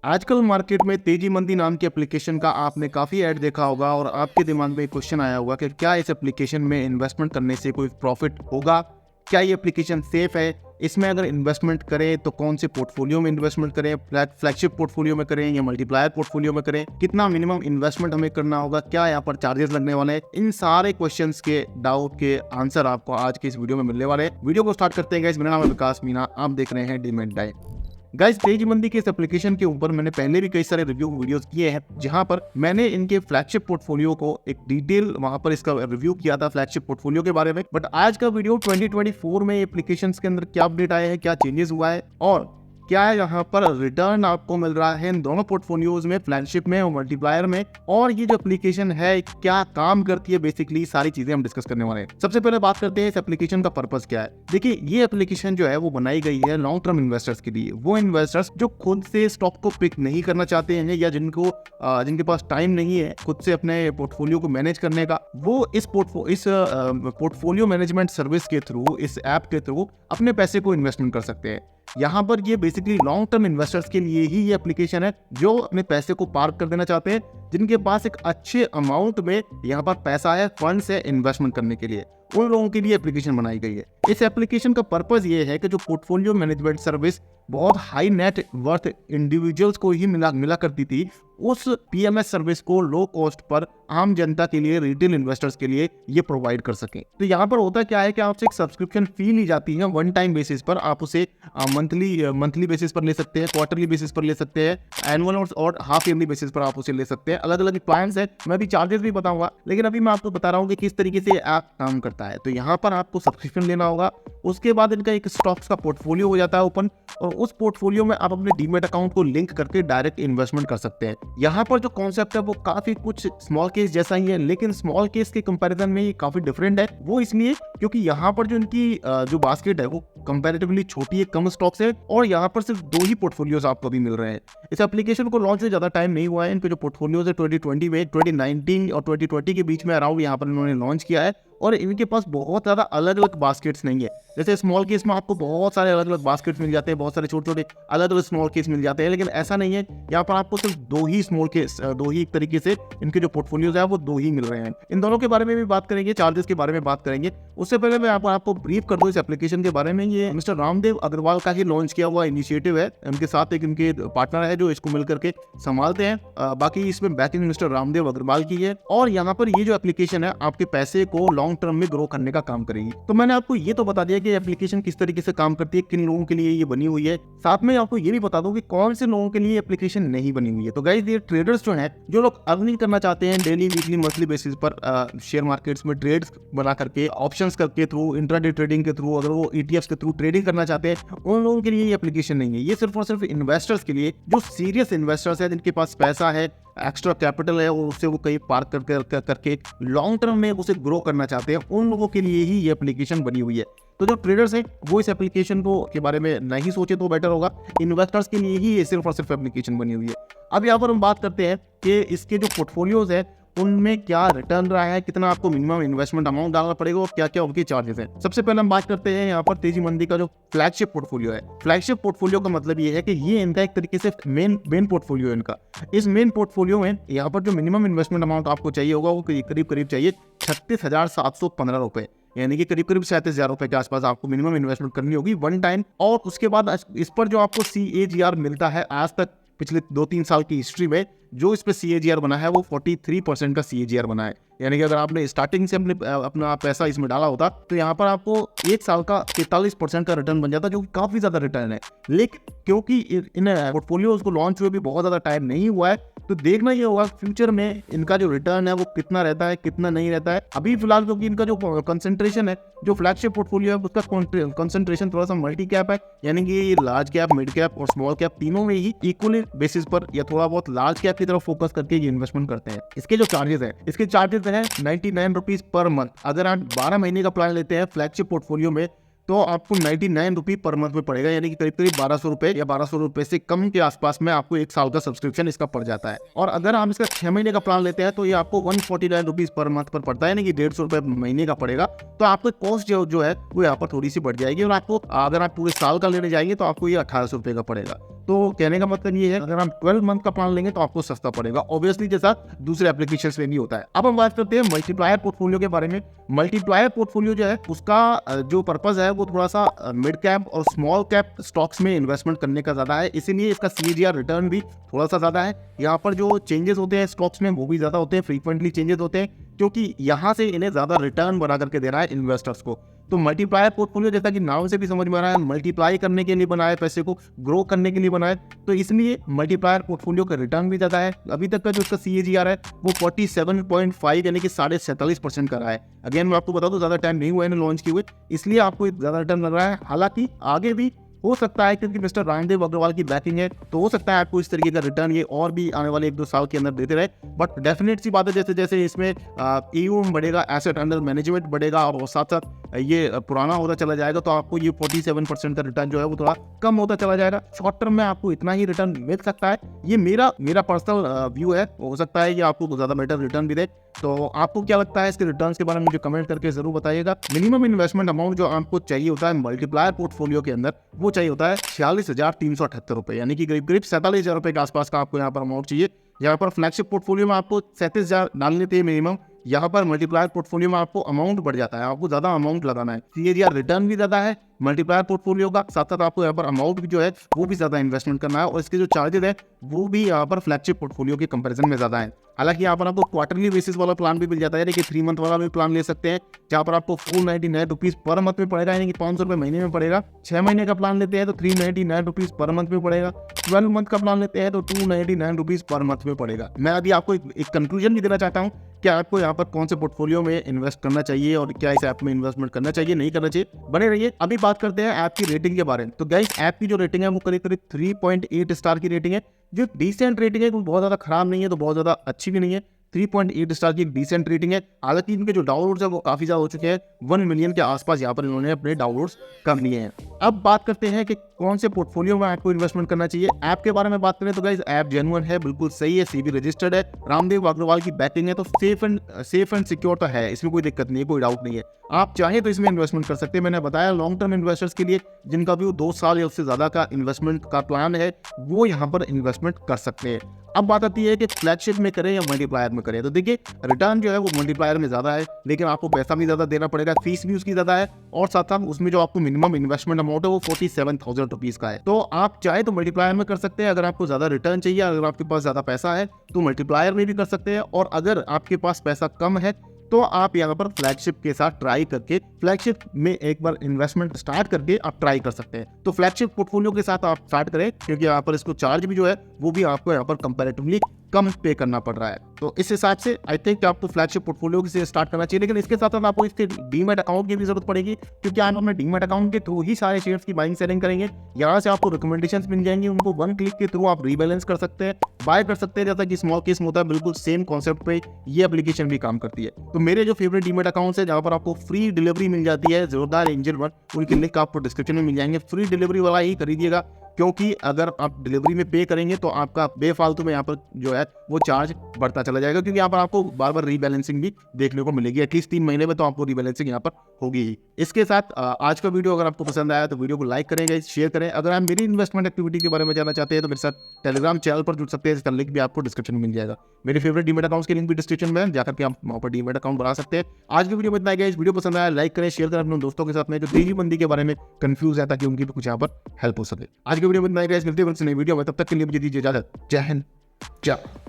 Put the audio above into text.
आजकल मार्केट में तेजी मंदी नाम की एप्लीकेशन का आपने काफ़ी ऐड देखा होगा और आपके दिमाग में एक क्वेश्चन आया होगा कि क्या इस एप्लीकेशन में इन्वेस्टमेंट करने से कोई प्रॉफिट होगा, क्या ये एप्लीकेशन सेफ है, इसमें अगर इन्वेस्टमेंट करें तो कौन से पोर्टफोलियो में इन्वेस्टमेंट करें, फ्लैगशिप पोर्टफोलियो में करें या मल्टीप्लायर पोर्टफोलियो में करें, कितना मिनिमम इन्वेस्टमेंट हमें करना होगा, क्या यहाँ पर चार्जेस लगने वाले हैं। इन सारे क्वेश्चंस के डाउट के आंसर आपको आज के इस वीडियो में मिलने वाले हैं। वीडियो को स्टार्ट करते हैं गाइस। मेरा नाम है विकास मीना, आप देख रहे हैं डीमैट डाइव। गाइस, तेजी मंदी के इस एप्लीकेशन के ऊपर मैंने पहले भी कई सारे रिव्यू वीडियोस किए हैं, जहां पर मैंने इनके फ्लैगशिप पोर्टफोलियो को एक डिटेल वहां पर इसका रिव्यू किया था फ्लैगशिप पोर्टफोलियो के बारे में। बट आज का वीडियो 2024 में एप्लीकेशंस के अंदर क्या अपडेट आया है, क्या चेंजेस हुआ है और क्या यहाँ पर रिटर्न आपको मिल रहा है इन दोनों पोर्टफोलियोज में, फ्लैगशिप में और मल्टीप्लायर में, और ये जो एप्लीकेशन है क्या काम करती है, बेसिकली सारी चीजें हम डिस्कस करने वाले हैं। सबसे पहले बात करते हैं इस एप्लीकेशन का पर्पस क्या है। देखिए, ये एप्लीकेशन जो है वो बनाई गई है लॉन्ग टर्म इन्वेस्टर्स के लिए। वो इन्वेस्टर्स जो खुद से स्टॉक को पिक नहीं करना चाहते हैं या जिनके पास टाइम नहीं है खुद से अपने पोर्टफोलियो को मैनेज करने का, वो इस पोर्टफोलियो मैनेजमेंट सर्विस के थ्रू, इस ऐप के थ्रू अपने पैसे को इन्वेस्टमेंट कर सकते हैं। यहाँ पर ये बेसिकली लॉन्ग टर्म इन्वेस्टर्स के लिए ही ये एप्लीकेशन है, जो अपने पैसे को पार्क कर देना चाहते हैं, जिनके पास एक अच्छे अमाउंट में यहाँ पर पैसा है, फंड्स है इन्वेस्टमेंट करने के लिए। उन लोगों के लिए एप्लीकेशन बनाई गई है। इस एप्लीकेशन का पर्पस ये है कि जो पोर्टफोलियो मैनेजमेंट सर्विस बहुत हाई नेट वर्थ इंडिविजुअल्स को ही मिला करती थी, उस पीएमएस सर्विस को लो कॉस्ट पर आम जनता के लिए, रिटेल इन्वेस्टर्स के लिए ये प्रोवाइड कर सकें। तो यहाँ पर होता क्या है कि आपसे एक सब्सक्रिप्शन फी ली जाती है वन टाइम बेसिस पर। आप उसे मंथली बेसिस पर ले सकते हैं, क्वार्टरली बेसिस पर ले सकते हैं, एनुअल और हाफ ईयरली बेसिस पर आप उसे ले सकते हैं। अलग अलग प्लान्स है, मैं अभी चार्जेस भी बताऊंगा, लेकिन अभी मैं आपको बता रहा हूँ कि किस तरीके से ऐप काम करता है। तो यहाँ पर आपको सब्सक्रिप्शन लेना होगा, उसके बाद इनका एक स्टॉक्स का पोर्टफोलियो हो जाता है ओपन, और उस पोर्टफोलियो में आप अपने डीमैट अकाउंट को लिंक करके डायरेक्ट इन्वेस्टमेंट कर सकते हैं। यहाँ पर जो कॉन्सेप्ट है वो काफी कुछ स्मॉल केस जैसा ही है, लेकिन स्मॉल केस के कंपैरिजन में ये काफी डिफरेंट है। वो इसलिए क्योंकि यहाँ पर जो इनकी जो बास्केट है वो कंपैरेटिवली छोटी है, कम स्टॉक्स है, और यहाँ पर सिर्फ 2 ही पोर्टफोलियोज आपको अभी मिल रहे हैं। इस एप्लीकेशन को लॉन्च से ज्यादा टाइम नहीं हुआ है। इनके जो पोर्टफोलियोज है 2020 में, 2019 और 2020 के बीच में अराउंड यहाँ पर इन्होंने लॉन्च किया है, और इनके पास बहुत ज़्यादा अलग अलग बास्केट्स नहीं है। जैसे स्मॉल केस में आपको बहुत सारे अलग अलग बास्केट्स मिल जाते हैं, बहुत सारे छोटे छोटे अलग अलग स्मॉल केस मिल जाते हैं, लेकिन ऐसा नहीं है। यहाँ पर आपको सिर्फ 2 ही स्मॉल केस, 2 ही एक तरीके से इनके जो पोर्टफोलियोज है वो 2 ही मिल रहे हैं। इन दोनों के बारे में भी बात करेंगे, चार्जेस के बारे में बात करेंगे। उससे पहले मैं आपको ब्रीफ कर दूं इस एप्लीकेशन के बारे में। ये मिस्टर रामदेव अग्रवाल का ही लॉन्च किया हुआ इनिशिएटिव है। उनके साथ एक इनके पार्टनर है जो इसको मिलकर के संभालते हैं। बाकी इसमें बैकिंग मिस्टर रामदेव अग्रवाल की है, और यहाँ पर ये जो एप्लीकेशन है आपके पैसे को लॉन्ग टर्म में ग्रो करने का काम करेगी। तो मैंने आपको ये तो बता दिया कि एप्लीकेशन किस तरीके से काम करती है, किन लोगों के लिए ये बनी हुई है। साथ में आपको ये भी बता दूं कि कौन से लोगों के लिए एप्लीकेशन नहीं बनी हुई है। तो गाइस, ये ट्रेडर्स जो हैं, जो लोग अर्निंग करना चाहते हैं डेली, वीकली, मंथली बेसिस पर शेयर मार्केट्स में ट्रेड्स बना करके, ऑप्शंस के थ्रू, इंट्राडे ट्रेडिंग के थ्रू, अगर वो ईटीएफ्स के थ्रू ट्रेडिंग करना चाहते हैं, उन लोगों के लिए ये एप्लीकेशन नहीं है। ये सिर्फ और सिर्फ इन्वेस्टर्स के लिए, जो सीरियस इन्वेस्टर्स है, जिनके पास पैसा है, एक्स्ट्रा कैपिटल है, और उससे वो कहीं पार्क करके लॉन्ग टर्म में उसे ग्रो करना चाहते हैं, उन लोगों के लिए ही ये एप्लीकेशन बनी हुई है। तो जो ट्रेडर्स हैं वो इस एप्लीकेशन को के बारे में नहीं सोचे तो बेटर होगा। इन्वेस्टर्स के लिए ही ये सिर्फ और सिर्फ एप्लीकेशन बनी हुई है। अब यहाँ पर हम बात करते हैं कि इसके जो पोर्टफोलियोज है उनमें क्या रिटर्न रहा है, कितना आपको मिनिमम इन्वेस्टमेंट अमाउंट डालना पड़ेगा और क्या क्या उनके चार्जेस हैं। सबसे पहले हम बात करते हैं यहाँ पर तेजी मंदी का जो फ्लैगशिप पोर्टफोलियो है। फ्लैगशिप पोर्टफोलियो का मतलब ये है कि ये इनका एक तरीके से मेन पोर्टफोलियो है इनका। इस मेन पोर्टफोलियो में यहाँ पर जो मिनिमम इन्वेस्टमेंट अमाउंट आपको चाहिए होगा वो करीब चाहिए 36,715 रुपए, यानी कि करीब 37,000 रुपए के आसपास आपको मिनिमम इन्वेस्टमेंट करनी होगी वन टाइम। और उसके बाद इस पर जो आपको CAGR मिलता है आज तक पिछले 2-3 साल की हिस्ट्री में, जो इस पे CAGR बना है वो 43% का CAGR बना है। यानी कि अगर आपने स्टार्टिंग से अपना पैसा इसमें डाला होता तो यहाँ पर आपको 1 साल का 43% का रिटर्न बन जाता, जो कि काफी ज्यादा रिटर्न है। लेकिन क्योंकि इन पोर्टफोलियोज को लॉन्च हुए भी बहुत ज्यादा टाइम नहीं हुआ है, तो देखना ये होगा फ्यूचर में इनका जो रिटर्न है वो कितना रहता है, कितना नहीं रहता है। अभी फिलहाल क्योंकि इनका जो कंसंट्रेशन है, जो फ्लैगशिप पोर्टफोलियो है, उसका कंसंट्रेशन थोड़ा सा मल्टी कैप है, यानी कि ये लार्ज कैप, मिड कैप और स्मॉल कैप तीनों में ही इक्वली बेसिस पर या थोड़ा बहुत लार्ज कैप की तरफ फोकस करके ये इन्वेस्टमेंट करते हैं। इसके जो चार्जेस है, इसके चार्जेस है 99 रुपीज पर मंथ। अगर आप 12 महीने का प्लान लेते हैं फ्लैगशिप पोर्टफोलियो में, तो आपको 99 रुपये पर मंथ में पड़ेगा, यानी कि करीब 1200 रुपये या 1200 रुपये से कम के आसपास में आपको 1 साल का सब्सक्रिप्शन इसका पड़ जाता है। और अगर आप इसका 6 महीने का प्लान लेते हैं तो ये आपको 149 रुपीज पर मंथ पर पड़ता है, यानी कि 150 रुपये महीने का पड़ेगा। तो आपको कॉस्ट जो है वो यहाँ पर थोड़ी सी बढ़ जाएगी, और आपको अगर आप पूरे साल का लेने जाएंगे तो आपको ये 1800 रुपये का पड़ेगा। तो कहने का मतलब ये है अगर हम 12 मंथ का प्लान लेंगे तो आपको सस्ता पड़ेगा, ऑब्वियसली जैसा दूसरे एप्लीकेशन में भी होता है। अब हम बात करते हैं मल्टीप्लायर पोर्टफोलियो के बारे में। मल्टीप्लायर पोर्टफोलियो जो है उसका जो पर्पस है वो थोड़ा सा मिड कैप और स्मॉल कैप स्टॉक्स में इन्वेस्टमेंट करने का ज़्यादा है, इसीलिए इसका CAGR रिटर्न भी थोड़ा सा ज़्यादा है। यहाँ पर जो चेंजेस होते हैं स्टॉक्स में वो भी ज़्यादा होते हैं, फ्रीक्वेंटली चेंजेस होते हैं, क्योंकि यहाँ से इन्हें ज़्यादा रिटर्न बना करके देना है इन्वेस्टर्स को। तो मल्टीप्लायर पोर्टफोलियो जैसा कि नाम से भी समझ में आ रहा है, मल्टीप्लाई करने के लिए बना है, पैसे को ग्रो करने के लिए बना है, तो इसलिए मल्टीप्लायर पोर्टफोलियो का रिटर्न भी ज़्यादा है। अभी तक का जो उसका CAGR है वो 47.5 यानी कि 47.5% का रहा है। अगेन मैं आपको बता दूं ज़्यादा टाइम नहीं हुआ है लॉन्च किए हुए, इसलिए आपको ज़्यादा रिटर्न लग रहा है। हालांकि आगे भी हो सकता है क्योंकि मिस्टर रामदेव अग्रवाल की बैकिंग है, तो हो सकता है आपको इस तरीके का रिटर्न ये और भी आने वाले 1-2 साल के अंदर देते रहे। बट डेफिनेट सी बात है जैसे जैसे इसमें AUM बढ़ेगा, एसेट अंडर मैनेजमेंट बढ़ेगा और साथ साथ ये पुराना होता चला जाएगा, तो आपको ये 47% का रिटर्न जो है वो थोड़ा कम होता चला जाएगा। शॉर्ट टर्म में आपको इतना ही रिटर्न मिल सकता है, ये मेरा पर्सनल व्यू है। हो सकता है ये आपको ज़्यादा बेटर रिटर्न भी दे। तो आपको क्या लगता है इसके रिटर्न्स के बारे में मुझे कमेंट करके जरूर बताइएगा। मिनिमम इन्वेस्टमेंट अमाउंट जो आपको चाहिए होता है मल्टीप्लायर पोर्टफोलियो के अंदर वो चाहिए होता है 46,378 रुपये, यानी कि करीब 47,000 रुपये के आसपास का आपको यहाँ पर अमाउंट चाहिए। यहाँ पर फ्लैगशिप पोर्टफोलियो में आपको 37,000 डालने थे मिनिमम, यहाँ पर मल्टीप्लायर पोर्टफोलियो में आपको अमाउंट बढ़ जाता है, आपको ज़्यादा अमाउंट लगाना है। CAGR रिटर्न भी ज़्यादा है मल्टीप्लायर पोर्टफोलियो का, साथ साथ आपको यहाँ पर अमाउंट भी जो है वो भी ज़्यादा इन्वेस्टमेंट करना है और इसके जो चार्जेस है वो भी यहाँ पर फ्लैगशिप पोर्टफोलियो के कंपैरिजन में ज़्यादा है। हालांकि यहाँ पर आपको क्वार्टरली बेसिस वाला प्लान भी मिल जाता है, यानी कि 3 मंथ वाला भी प्लान ले सकते हैं, जहाँ पर आपको 499 रुपीज़ पर मंथ में पड़ेगा, यानी कि 500 रुपये महीने में पड़ेगा। 6 महीने का प्लान लेते हैं तो 399 रुपीज़ पर मंथ में पड़ेगा। 12 मंथ का प्लान लेते हैं तो 299 रुपीज़ पर मंथ में पड़ेगा। मैं अभी आपको एक कंक्लूजन भी देना चाहता हूँ कि आपको यहाँ पर कौन से पोर्टफोलियो में इन्वेस्ट करना चाहिए और क्या इस ऐप में इन्वेस्टमेंट करना चाहिए, नहीं करना चाहिए। बने रहिए। अभी बात करते हैं ऐप की रेटिंग के बारे में। तो गाइस ऐप की जो रेटिंग है वो करीब करीब 3.8 स्टार की रेटिंग है, जो डिसेंट रेटिंग है, बहुत ज़्यादा खराब नहीं है तो बहुत ज़्यादा अच्छी भी नहीं है। 3.8 स्टार की डिसेंट रेटिंग है। हालांकि इनके जो डाउनलोड्स है वो काफ़ी ज़्यादा हो चुके हैं, 1 मिलियन के आसपास यहाँ पर इन्होंने अपने डाउनलोड्स कर लिए हैं। अब बात करते हैं कि कौन से पोर्टफोलियो में आपको इन्वेस्टमेंट करना चाहिए। ऐप के बारे में बात करें तो गाइस ऐप जेन्युइन है, बिल्कुल सही है, CB रजिस्टर्ड है, रामदेव अग्रवाल की बैकिंग है, तो सेफ एंड सिक्योर तो है, इसमें कोई दिक्कत नहीं है, कोई डाउट नहीं है। आप चाहें तो इसमें इन्वेस्टमेंट कर सकते हैं। मैंने बताया लॉन्ग टर्म इन्वेस्टर्स के लिए जिनका भी 2 साल या उससे ज़्यादा का इन्वेस्टमेंट का प्लान है वो यहाँ पर इन्वेस्टमेंट कर सकते हैं। अब बात आती है कि फ्लैगशिप में करें या मल्टीप्लायर में करें। तो देखिए रिटर्न जो है वो मल्टीप्लायर में ज़्यादा है, लेकिन आपको पैसा भी ज़्यादा देना पड़ेगा, फीस भी उसकी ज़्यादा है, और साथ साथ उसमें जो आपको मिनिमम इन्वेस्टमेंट अमाउंट है वो 47,000 रुपीज़ का है। तो आप चाहे तो मल्टीप्लायर में कर सकते हैं। अगर आपको ज़्यादा रिटर्न चाहिए, अगर आपके पास ज़्यादा पैसा है तो मल्टीप्लायर में भी कर सकते हैं, और अगर आपके पास पैसा कम है तो आप यहाँ पर फ्लैगशिप के साथ ट्राई करके, फ्लैगशिप में एक बार इन्वेस्टमेंट स्टार्ट करके आप ट्राई कर सकते हैं। तो फ्लैगशिप पोर्टफोलियो के साथ आप स्टार्ट करें, क्योंकि यहाँ पर इसको चार्ज भी जो है वो भी आपको यहाँ पर कंपैरेटिवली कम पे करना पड़ रहा है। तो इस हिसाब से आई थिंक आपको फ्लैगशिप पोर्टफोलियो से स्टार्ट करना चाहिए। लेकिन इसके साथ साथ आपको इसके डीमैट अकाउंट की भी जरूरत पड़ेगी, क्योंकि आप अपने डीमैट अकाउंट के थ्रू ही सारे शेयर्स की बाइंग सेलिंग करेंगे। यहाँ से आपको रिकमेंडेशंस मिल जाएंगी, उनको 1 क्लिक के थ्रू आप रीबैलेंस कर सकते हैं, बाय कर सकते हैं, जैसा कि स्मॉल केस में होता है। बिल्कुल सेम कॉन्सेप्ट पे ये एप्लीकेशन भी काम करती है। तो मेरे जो फेवरेट डीमैट अकाउंट्स है जहाँ पर आपको फ्री डिलीवरी मिल जाती है, जोरदार एंजल वन, उनकी लिंक आपको डिस्क्रिप्शन में मिल जाएंगे। फ्री डिलीवरी वाला ही खरीदिएगा, क्योंकि अगर आप डिलीवरी में पे करेंगे तो आपका बेफालतू में यहाँ पर जो है वो चार्ज बढ़ता चला जाएगा, क्योंकि यहाँ पर आपको बार बार रीबैलेंसिंग भी देखने को मिलेगी। एटलीस्ट 3 महीने में तो आपको रीबैलेंसिंग यहाँ पर होगी ही। इसके साथ आज का वीडियो अगर आपको पसंद आया तो वीडियो को लाइक करेंगे, शेयर करें। अगर आप मेरी इन्वेस्टमेंट एक्टिविटी के बारे में जानना चाहते हैं तो मेरे साथ टेलीग्राम चैनल पर जुड़ सकते हैं, इसका लिंक भी आपको डिस्क्रिप्शन में मिल जाएगा। मेरे फेवरेट डीमैट अकाउंट्स के लिंक भी डिस्क्रिप्शन में है, जाकर के आप वहाँ पर डीमैट अकाउंट बना सकते हैं। आज की वीडियो में इतना ही गाइस। वीडियो पसंद आया लाइक करें, शेयर करें अपने दोस्तों के साथ में जो तेजी मंदी के बारे में कंफ्यूज है, ताकि उनकी भी कुछ यहाँ पर हेल्प हो सके। आज की वीडियो में इतना ही गाइस, मिलते हैं नई वीडियो में, तब तक के लिए मुझे दीजिए इजाजत। जय हिंद, जय